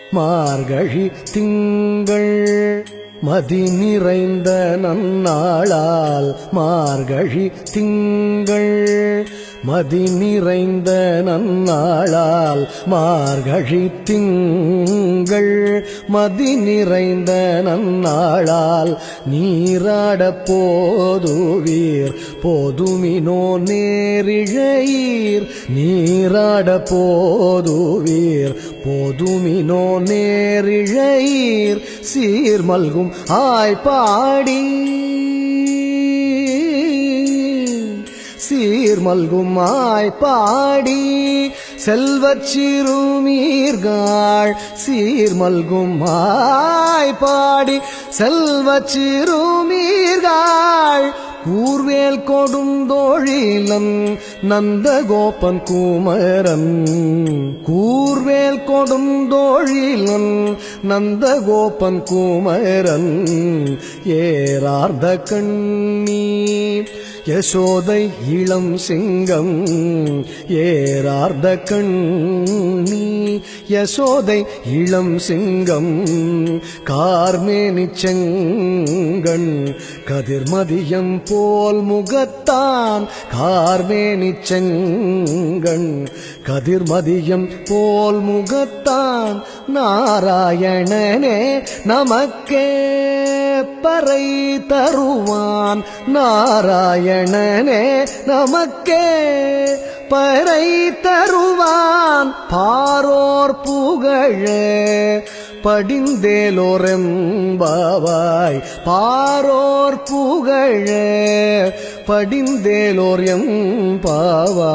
மார்கழி திங்கள் மதி நிறைந்த நன்னாளால் மார்கழி திங்கள் மதி நிறைந்த நன்னாளால் மார்கழி திங்கள் மதி நிறைந்த நன்னாளால் நீராடப் போதுவீர் போதுமினோ நேரிழையீர் நீராடப் போதுவீர் போதுமினோ நேரிழையீர் சீர்மல்கும் ஆய்ப்பாடி சீர்மல்கும் ஆய்ப்பாடி செல்வச் சிறுமீர்கள் சீர்மல்கும் ஆய்ப்பாடி செல்வச் சிறுமீர்கள் கூர்வேல் கொடுந்தோழிலன் நந்தகோபன் குமரன் கூர்வேல் கொடுந்தோழிலன் நந்தகோபன் குமரன் ஏறார்ந்த கண்ணி யசோதை இளம் சிங்கம் ஏறார்ந்த கண்ணி யசோதை இளம் சிங்கம் கார்மேனி செங்கண் கதிர்மதியம் போல் முகத்தான் கார்மேனி செங்கண் கதிர்மதியம் போல் முகத்தான் நாராயணனே நமக்கே பறை தருவான் நாராயணனே நமக்கே பறை தருவான் பாரோர் புகழ படிந்தேலோரெம்பாவாய் பாரோர் புகழ படிந்தேலோர் எம்பாவாய்